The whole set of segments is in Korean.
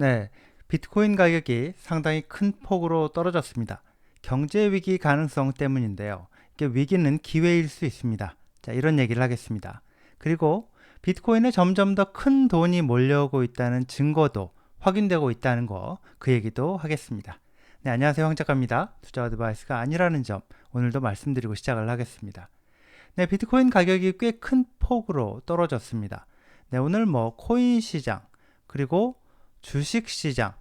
네, 비트코인 가격이 상당히 큰 폭으로 떨어졌습니다. 경제 위기 가능성 때문인데요. 이게 위기는 기회일 수 있습니다. 자, 이런 얘기를 하겠습니다. 그리고 비트코인에 점점 더 큰 돈이 몰려오고 있다는 증거도 확인되고 있다는 거, 그 얘기도 하겠습니다. 네, 안녕하세요. 황 작가입니다. 투자 어드바이스가 아니라는 점, 오늘도 말씀드리고 시작을 하겠습니다. 네, 비트코인 가격이 꽤 큰 폭으로 떨어졌습니다. 네, 오늘 코인 시장, 그리고 주식 시장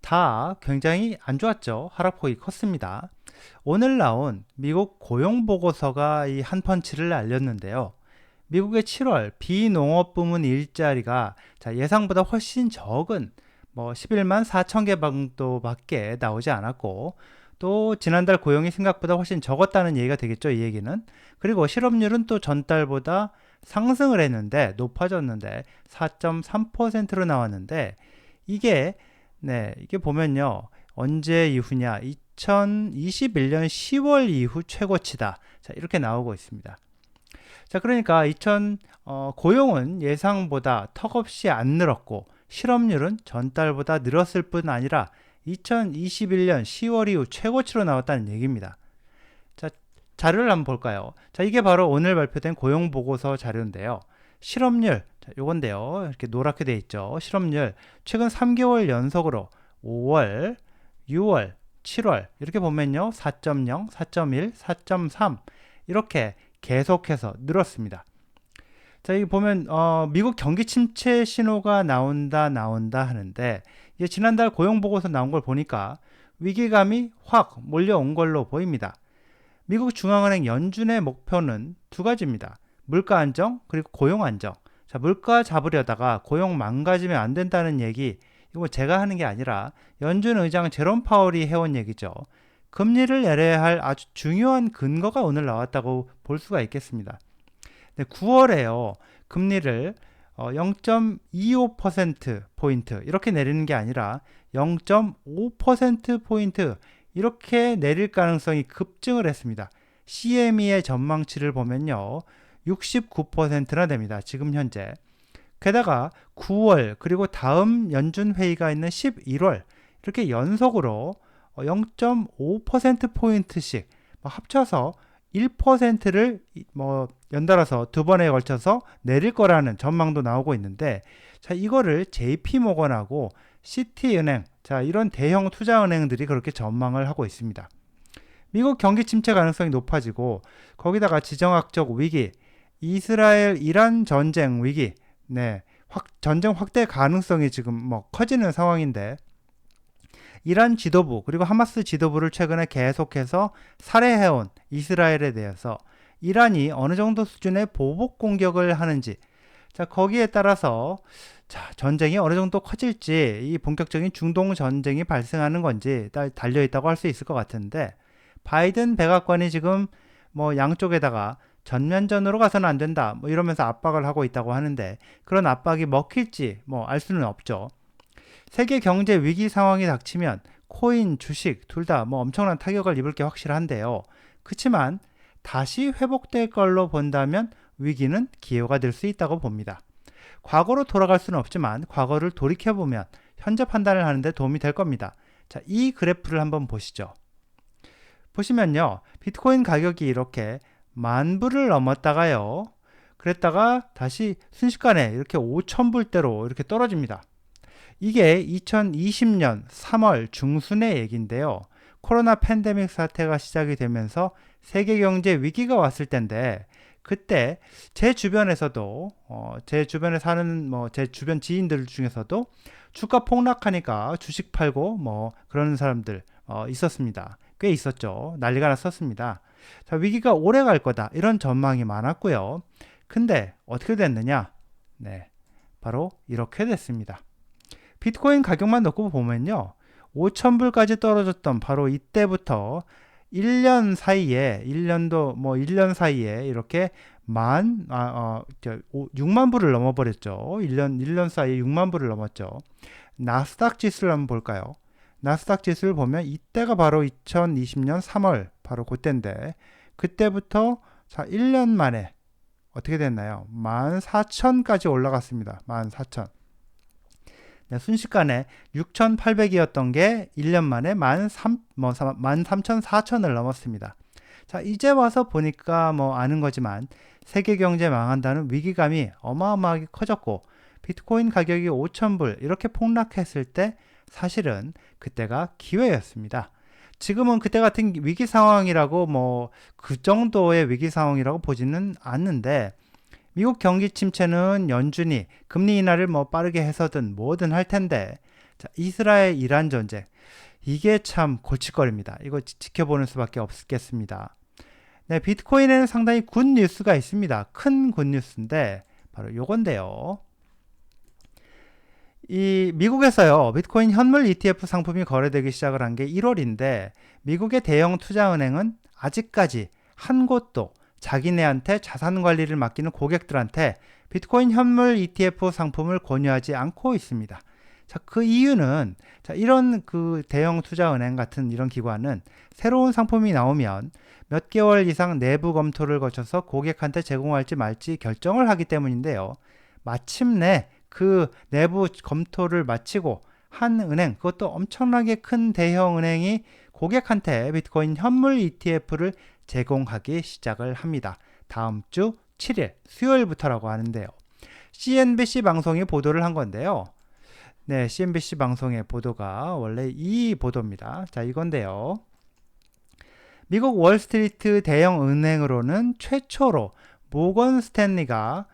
다 굉장히 안 좋았죠. 하락폭이 컸습니다. 오늘 나온 미국 고용 보고서가 이 한 펀치를 날렸는데요. 미국의 7월 비농업 부문 일자리가 예상보다 훨씬 적은 11만 4천 개 정도밖에 나오지 않았고, 또 지난달 고용이 생각보다 훨씬 적었다는 얘기가 되겠죠, 이 얘기는. 그리고 실업률은 또 전달보다 상승을 했는데, 높아졌는데 4.3%로 나왔는데, 이게 이게 보면요, 언제 이후냐, 2021년 10월 이후 최고치다. 자, 이렇게 나오고 있습니다. 자, 그러니까 고용은 예상보다 턱없이 안 늘었고, 실업률은 전달보다 늘었을 뿐 아니라 2021년 10월 이후 최고치로 나왔다는 얘기입니다. 자, 자료를 한번 볼까요? 자, 이게 바로 오늘 발표된 고용보고서 자료인데요. 실업률, 자, 요건데요. 이렇게 노랗게 돼 있죠. 실업률, 최근 3개월 연속으로 5월, 6월, 7월 이렇게 보면요. 4.0, 4.1, 4.3 이렇게 계속해서 늘었습니다. 자, 여기 보면 미국 경기 침체 신호가 나온다 하는데, 이게 지난달 고용 보고서 나온 걸 보니까 위기감이 확 몰려온 걸로 보입니다. 미국 중앙은행 연준의 목표는 두 가지입니다. 물가 안정, 그리고 고용 안정. 자, 물가 잡으려다가 고용 망가지면 안 된다는 얘기, 이거 제가 하는 게 아니라 연준 의장 제롬 파월이 해온 얘기죠. 금리를 내려야 할 아주 중요한 근거가 오늘 나왔다고 볼 수가 있겠습니다. 9월에요. 금리를 0.25%포인트 이렇게 내리는 게 아니라 0.5%포인트 이렇게 내릴 가능성이 급증을 했습니다. CME의 전망치를 보면요. 69%나 됩니다. 지금 현재. 게다가 9월 그리고 다음 연준 회의가 있는 11월 이렇게 연속으로 0.5%포인트씩 합쳐서 1%를 연달아서 두 번에 걸쳐서 내릴 거라는 전망도 나오고 있는데, 자, 이거를 JP모건하고 시티은행, 자, 이런 대형 투자은행들이 그렇게 전망을 하고 있습니다. 미국 경기 침체 가능성이 높아지고, 거기다가 지정학적 위기, 이스라엘 이란 전쟁 위기, 전쟁 확대 가능성이 지금 커지는 상황인데, 이란 지도부 그리고 하마스 지도부를 최근에 계속해서 살해해온 이스라엘에 대해서 이란이 어느 정도 수준의 보복 공격을 하는지, 자, 거기에 따라서 전쟁이 어느 정도 커질지, 이 본격적인 중동 전쟁이 발생하는 건지 달려 있다고 할 수 있을 것 같은데, 바이든 백악관이 지금 양쪽에다가 전면전으로 가서는 안 된다 이러면서 압박을 하고 있다고 하는데, 그런 압박이 먹힐지 알 수는 없죠. 세계 경제 위기 상황이 닥치면 코인, 주식 둘 다 엄청난 타격을 입을 게 확실한데요. 그렇지만 다시 회복될 걸로 본다면 위기는 기회가 될 수 있다고 봅니다. 과거로 돌아갈 수는 없지만 과거를 돌이켜보면 현재 판단을 하는데 도움이 될 겁니다. 자, 이 그래프를 한번 보시죠. 보시면요. 비트코인 가격이 이렇게 10,000불을 넘었다가요. 그랬다가 다시 순식간에 이렇게 5,000불대로 이렇게 떨어집니다. 이게 2020년 3월 중순의 얘기인데요. 코로나 팬데믹 사태가 시작이 되면서 세계 경제 위기가 왔을 때인데, 그때 제 주변에서도 제 주변에 사는 제 주변 지인들 중에서도 주가 폭락하니까 주식 팔고 그런 사람들 있었습니다. 꽤 있었죠. 난리가 났었습니다. 자, 위기가 오래 갈 거다 이런 전망이 많았고요. 근데 어떻게 됐느냐? 바로 이렇게 됐습니다. 비트코인 가격만 놓고 보면요. 5,000불까지 떨어졌던 바로 이때부터 1년 사이에, 1년 사이에 이렇게 6만 불을 넘어버렸죠. 1년 사이에 6만 불을 넘었죠. 나스닥 지수를 한번 볼까요? 나스닥 지수를 보면 이때가 바로 2020년 3월, 바로 그때인데, 그때부터 1년 만에 어떻게 됐나요? 14,000까지 올라갔습니다. 14,000. 네, 순식간에 6,800이었던 게 1년 만에 13,000, 4,000을 넘었습니다. 자, 이제 와서 보니까 아는 거지만 세계 경제 망한다는 위기감이 어마어마하게 커졌고 비트코인 가격이 5,000불 이렇게 폭락했을 때 사실은 그때가 기회였습니다. 지금은 그때 같은 위기 상황이라고 그 정도의 위기 상황이라고 보지는 않는데 미국 경기 침체는 연준이 금리 인하를 빠르게 해서든 뭐든 할 텐데 자, 이스라엘 이란 전쟁 이게 참 골칫거리입니다. 이거 지켜보는 수밖에 없겠습니다. 네, 비트코인에는 상당히 굿 뉴스가 있습니다. 큰 굿 뉴스인데 바로 요건데요. 이 미국에서요, 비트코인 현물 ETF 상품이 거래되기 시작을 한 게 1월인데 미국의 대형 투자은행은 아직까지 한 곳도 자기네한테 자산 관리를 맡기는 고객들한테 비트코인 현물 ETF 상품을 권유하지 않고 있습니다. 자, 그 이유는 이런 그 대형 투자은행 같은 이런 기관은 새로운 상품이 나오면 몇 개월 이상 내부 검토를 거쳐서 고객한테 제공할지 말지 결정을 하기 때문인데요. 마침내 그 내부 검토를 마치고 한 은행, 그것도 엄청나게 큰 대형 은행이 고객한테 비트코인 현물 ETF를 제공하기 시작을 합니다. 다음 주 7일 수요일부터라고 하는데요. CNBC 방송이 보도를 한 건데요. 네, CNBC 방송의 보도가 원래 이 보도입니다. 자, 이건데요. 미국 월스트리트 대형 은행으로는 최초로 모건 스탠리가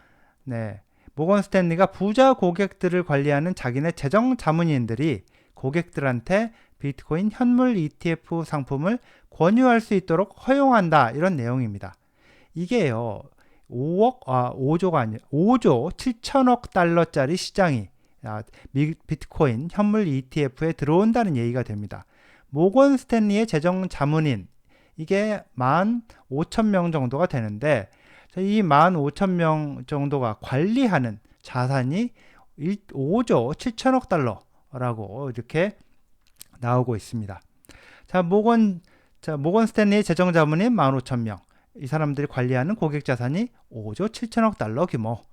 부자 고객들을 관리하는 자기네 재정 자문인들이 고객들한테 비트코인 현물 ETF 상품을 권유할 수 있도록 허용한다. 이런 내용입니다. 이게요. 5조 7천억 달러짜리 시장이 비트코인 현물 ETF에 들어온다는 얘기가 됩니다. 모건 스탠리의 재정 자문인 이게 15,000명 정도가 되는데 이 15,000명 정도가 관리하는 자산이 5조 7천억 달러라고 이렇게 나오고 있습니다. 모건 스탠리의 재정 자문인 15,000명. 이 사람들이 관리하는 고객 자산이 5조 7천억 달러 규모.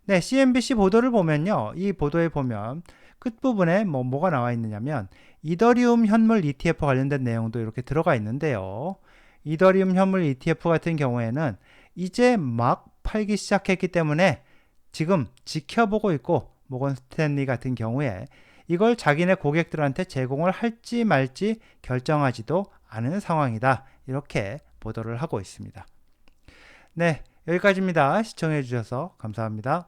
네, CNBC 보도를 보면요. 이 보도에 보면 끝부분에 뭐가 나와 있느냐면 이더리움 현물 ETF 관련된 내용도 이렇게 들어가 있는데요. 이더리움 현물 ETF 같은 경우에는 이제 막 팔기 시작했기 때문에 지금 지켜보고 있고 모건 스탠리 같은 경우에 이걸 자기네 고객들한테 제공을 할지 말지 결정하지도 않은 상황이다. 이렇게 보도를 하고 있습니다. 네, 여기까지입니다. 시청해 주셔서 감사합니다.